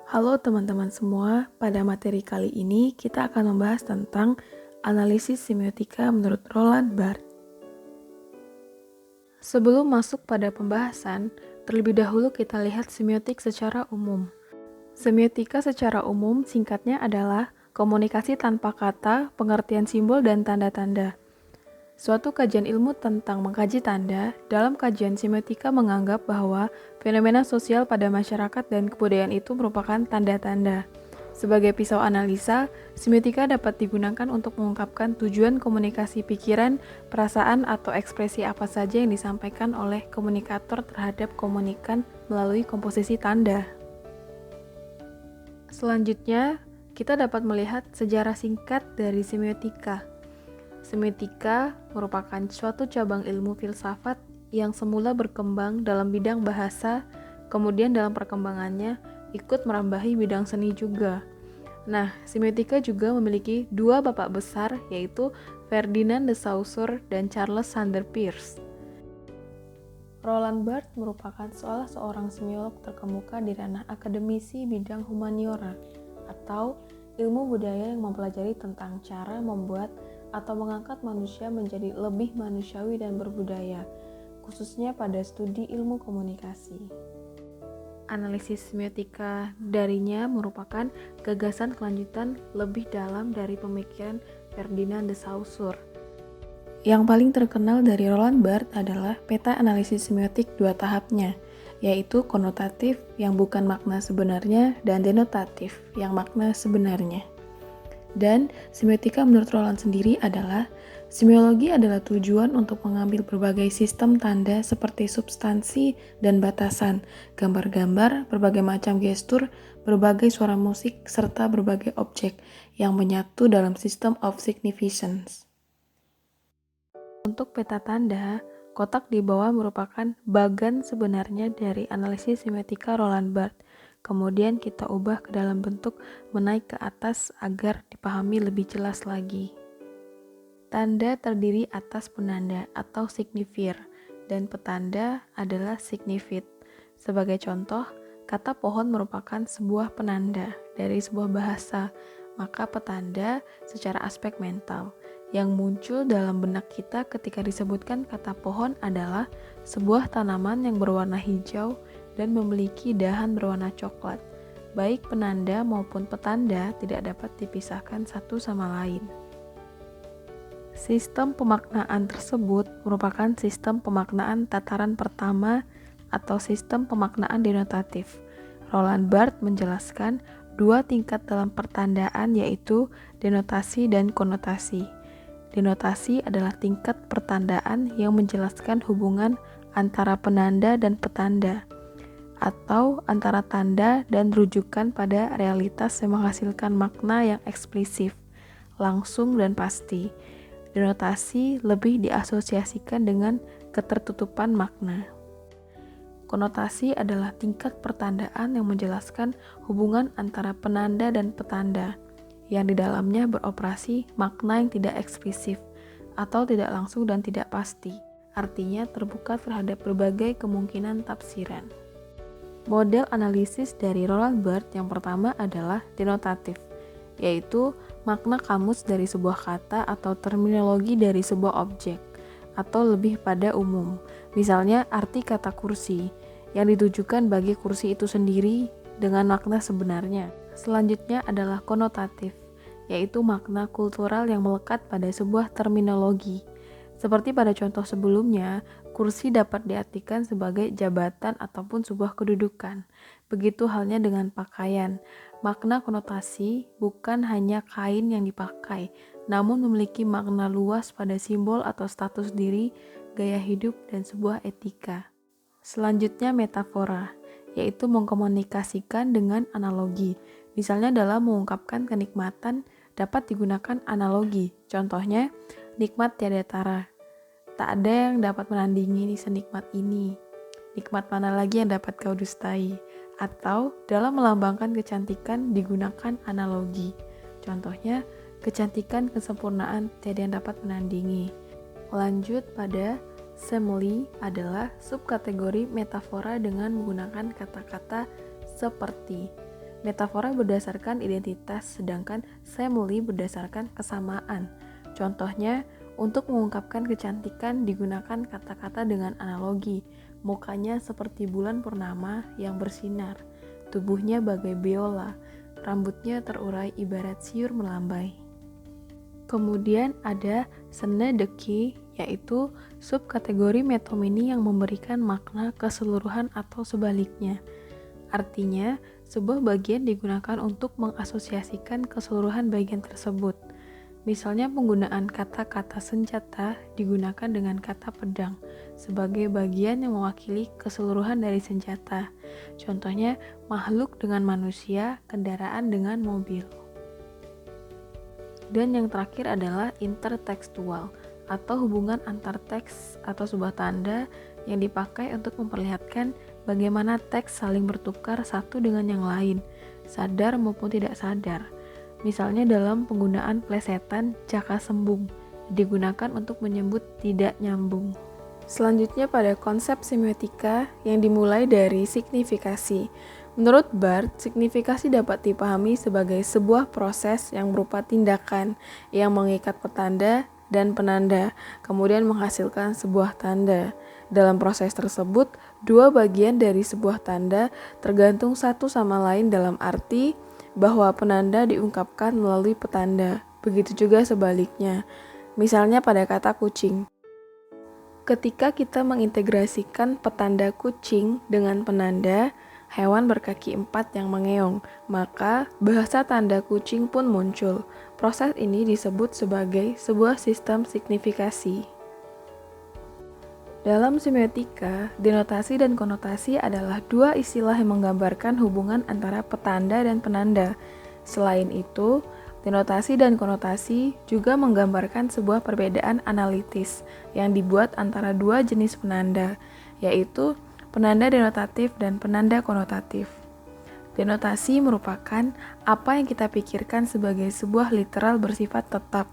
Halo teman-teman semua, pada materi kali ini kita akan membahas tentang analisis semiotika menurut Roland Barthes. Sebelum masuk pada pembahasan, terlebih dahulu kita lihat semiotik secara umum. Semiotika secara umum singkatnya adalah komunikasi tanpa kata, pengertian simbol, dan tanda-tanda. Suatu kajian ilmu tentang mengkaji tanda, dalam kajian semiotika menganggap bahwa fenomena sosial pada masyarakat dan kebudayaan itu merupakan tanda-tanda. Sebagai pisau analisa, semiotika dapat digunakan untuk mengungkapkan tujuan komunikasi pikiran, perasaan, atau ekspresi apa saja yang disampaikan oleh komunikator terhadap komunikan melalui komposisi tanda. Selanjutnya, kita dapat melihat sejarah singkat dari semiotika. Semiotika merupakan suatu cabang ilmu filsafat yang semula berkembang dalam bidang bahasa, kemudian dalam perkembangannya ikut merambahi bidang seni juga. Nah, semiotika juga memiliki dua bapak besar, yaitu Ferdinand de Saussure dan Charles Sanders Peirce. Roland Barthes merupakan salah seorang semiolog terkemuka di ranah akademisi bidang humaniora atau ilmu budaya yang mempelajari tentang cara membuat atau mengangkat manusia menjadi lebih manusiawi dan berbudaya, khususnya pada studi ilmu komunikasi. Analisis semiotika darinya merupakan gagasan kelanjutan lebih dalam dari pemikiran Ferdinand de Saussure. Yang paling terkenal dari Roland Barthes adalah peta analisis semiotik dua tahapnya, yaitu konotatif yang bukan makna sebenarnya dan denotatif yang makna sebenarnya. Dan semiotika menurut Roland sendiri adalah semiologi adalah tujuan untuk mengambil berbagai sistem tanda seperti substansi dan batasan, gambar-gambar, berbagai macam gestur, berbagai suara musik, serta berbagai objek yang menyatu dalam system of significance. Untuk peta tanda, kotak di bawah merupakan bagan sebenarnya dari analisis semiotika Roland Barthes. Kemudian kita ubah ke dalam bentuk menaik ke atas agar dipahami lebih jelas lagi. Tanda terdiri atas penanda atau signifier, dan petanda adalah signifit. Sebagai contoh, kata pohon merupakan sebuah penanda dari sebuah bahasa, maka petanda secara aspek mental yang muncul dalam benak kita ketika disebutkan kata pohon adalah sebuah tanaman yang berwarna hijau dan memiliki dahan berwarna coklat. Baik penanda maupun petanda tidak dapat dipisahkan satu sama lain. Sistem pemaknaan tersebut merupakan sistem pemaknaan tataran pertama atau sistem pemaknaan denotatif. Roland Barthes menjelaskan dua tingkat dalam pertandaan, yaitu denotasi dan konotasi. Denotasi adalah tingkat pertandaan yang menjelaskan hubungan antara penanda dan petanda, atau antara tanda dan rujukan pada realitas yang menghasilkan makna yang eksplisif, langsung dan pasti. Denotasi lebih diasosiasikan dengan ketertutupan makna. Konotasi adalah tingkat pertandaan yang menjelaskan hubungan antara penanda dan petanda, yang di dalamnya beroperasi makna yang tidak eksplisif, atau tidak langsung dan tidak pasti, artinya terbuka terhadap berbagai kemungkinan tafsiran. Model analisis dari Roland Barthes yang pertama adalah denotatif, yaitu makna kamus dari sebuah kata atau terminologi dari sebuah objek, atau lebih pada umum. Misalnya arti kata kursi, yang ditujukan bagi kursi itu sendiri dengan makna sebenarnya. Selanjutnya adalah konotatif, yaitu makna kultural yang melekat pada sebuah terminologi. Seperti pada contoh sebelumnya, kursi dapat diartikan sebagai jabatan ataupun sebuah kedudukan. Begitu halnya dengan pakaian. Makna konotasi bukan hanya kain yang dipakai, namun memiliki makna luas pada simbol atau status diri, gaya hidup, dan sebuah etika. Selanjutnya metafora, yaitu mengkomunikasikan dengan analogi. Misalnya dalam mengungkapkan kenikmatan dapat digunakan analogi. Contohnya, nikmat tiada tara. Tak ada yang dapat menandingi senikmat ini. Nikmat mana lagi yang dapat kau dustai? Atau dalam melambangkan kecantikan digunakan analogi. Contohnya, kecantikan kesempurnaan tiada yang dapat menandingi. Lanjut pada simile adalah subkategori metafora dengan menggunakan kata-kata seperti. Metafora berdasarkan identitas, sedangkan simile berdasarkan kesamaan. Contohnya, untuk mengungkapkan kecantikan digunakan kata-kata dengan analogi. Mukanya seperti bulan purnama yang bersinar, tubuhnya bagai biola, rambutnya terurai ibarat siur melambai. Kemudian ada senedeki, yaitu subkategori metomini yang memberikan makna keseluruhan atau sebaliknya. Artinya, sebuah bagian digunakan untuk mengasosiasikan keseluruhan bagian tersebut. Misalnya penggunaan kata-kata senjata digunakan dengan kata pedang sebagai bagian yang mewakili keseluruhan dari senjata. Contohnya, makhluk dengan manusia, kendaraan dengan mobil. Dan yang terakhir adalah intertekstual atau hubungan antar teks atau sebuah tanda yang dipakai untuk memperlihatkan bagaimana teks saling bertukar satu dengan yang lain, sadar maupun tidak sadar. Misalnya dalam penggunaan plesetan jaka sembung, digunakan untuk menyebut tidak nyambung. Selanjutnya pada konsep semiotika yang dimulai dari signifikasi. Menurut Barth, signifikasi dapat dipahami sebagai sebuah proses yang berupa tindakan yang mengikat petanda dan penanda, kemudian menghasilkan sebuah tanda. Dalam proses tersebut, dua bagian dari sebuah tanda tergantung satu sama lain dalam arti bahwa penanda diungkapkan melalui petanda. Begitu juga sebaliknya. Misalnya pada kata kucing. Ketika kita mengintegrasikan petanda kucing dengan penanda, hewan berkaki 4 yang mengeong, maka bahasa tanda kucing pun muncul. Proses ini disebut sebagai sebuah sistem signifikasi. Dalam semiotika, denotasi dan konotasi adalah dua istilah yang menggambarkan hubungan antara petanda dan penanda. Selain itu, denotasi dan konotasi juga menggambarkan sebuah perbedaan analitis yang dibuat antara dua jenis penanda, yaitu penanda denotatif dan penanda konotatif. Denotasi merupakan apa yang kita pikirkan sebagai sebuah literal bersifat tetap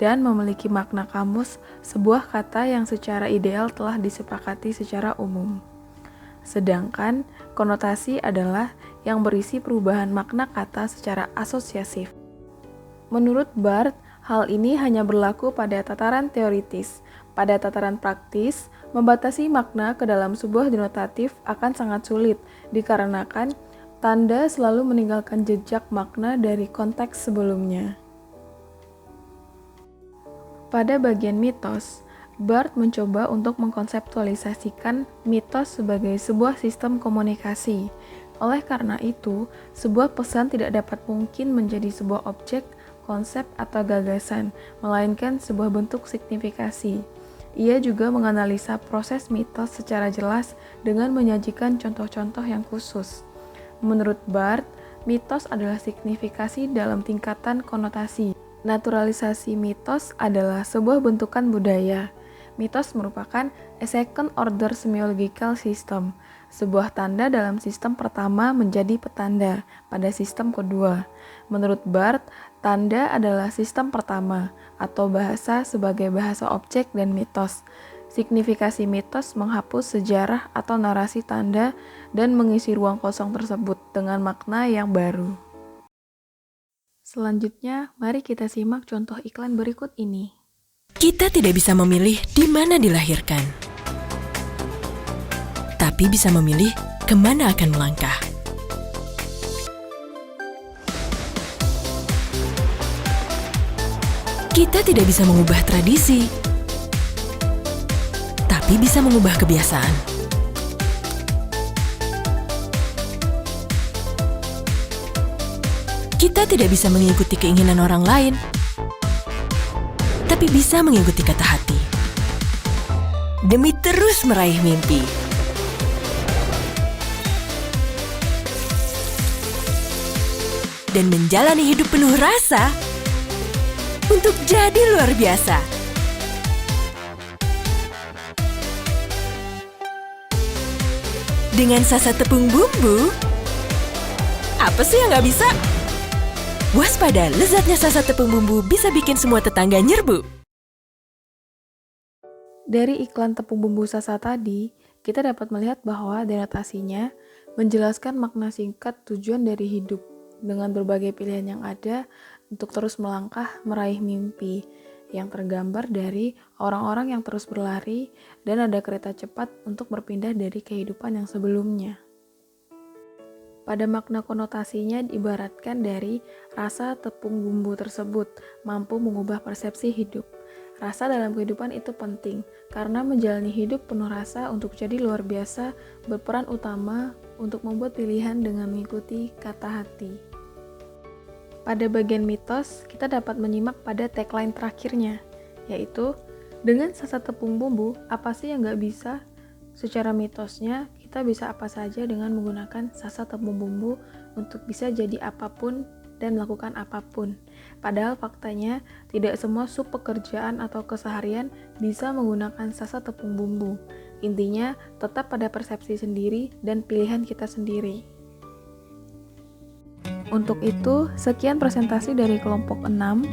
dan memiliki makna kamus, sebuah kata yang secara ideal telah disepakati secara umum. Sedangkan konotasi adalah yang berisi perubahan makna kata secara asosiasif. Menurut Barth, hal ini hanya berlaku pada tataran teoritis. Pada tataran praktis, membatasi makna ke dalam sebuah denotatif akan sangat sulit dikarenakan tanda selalu meninggalkan jejak makna dari konteks sebelumnya. Pada bagian mitos, Barth mencoba untuk mengkonseptualisasikan mitos sebagai sebuah sistem komunikasi. Oleh karena itu, sebuah pesan tidak dapat mungkin menjadi sebuah objek, konsep, atau gagasan, melainkan sebuah bentuk signifikasi. Ia juga menganalisa proses mitos secara jelas dengan menyajikan contoh-contoh yang khusus. Menurut Barth, mitos adalah signifikasi dalam tingkatan konotasi. Naturalisasi mitos adalah sebuah bentukan budaya. Mitos merupakan a second order semiological system. Sebuah tanda dalam sistem pertama menjadi petanda pada sistem kedua. Menurut Barth, tanda adalah sistem pertama atau bahasa sebagai bahasa objek dan mitos. Signifikasi mitos menghapus sejarah atau narasi tanda dan mengisi ruang kosong tersebut dengan makna yang baru. Selanjutnya, mari kita simak contoh iklan berikut ini. Kita tidak bisa memilih di mana dilahirkan, tapi bisa memilih kemana akan melangkah. Kita tidak bisa mengubah tradisi, tapi bisa mengubah kebiasaan. Kita tidak bisa mengikuti keinginan orang lain, tapi bisa mengikuti kata hati. Demi terus meraih mimpi. Dan menjalani hidup penuh rasa untuk jadi luar biasa. Dengan sasa tepung bumbu, apa sih yang gak bisa? Waspada, lezatnya sasa tepung bumbu bisa bikin semua tetangga nyerbu. Dari iklan tepung bumbu Sasa tadi, kita dapat melihat bahwa denotasinya menjelaskan makna singkat tujuan dari hidup. dengan berbagai pilihan yang ada untuk terus melangkah meraih mimpi yang tergambar dari orang-orang yang terus berlari dan ada kereta cepat untuk berpindah dari kehidupan yang sebelumnya. Pada makna konotasinya diibaratkan dari rasa tepung bumbu tersebut mampu mengubah persepsi hidup. Rasa dalam kehidupan itu penting karena menjalani hidup penuh rasa untuk jadi luar biasa berperan utama untuk membuat pilihan dengan mengikuti kata hati. Pada bagian mitos, kita dapat menyimak pada tagline terakhirnya, yaitu dengan sasa tepung bumbu, apa sih yang gak bisa? Secara mitosnya, kita bisa apa saja dengan menggunakan sasa tepung bumbu untuk bisa jadi apapun dan melakukan apapun. Padahal faktanya, tidak semua sub pekerjaan atau keseharian bisa menggunakan sasa tepung bumbu. Intinya, tetap pada persepsi sendiri dan pilihan kita sendiri. Untuk itu, sekian presentasi dari kelompok 6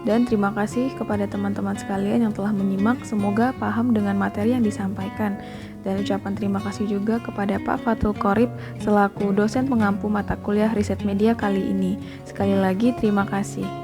dan terima kasih kepada teman-teman sekalian yang telah menyimak. Semoga paham dengan materi yang disampaikan. Dan ucapan terima kasih juga kepada Pak Fatul Qorib selaku dosen pengampu mata kuliah riset media kali ini. Sekali lagi terima kasih.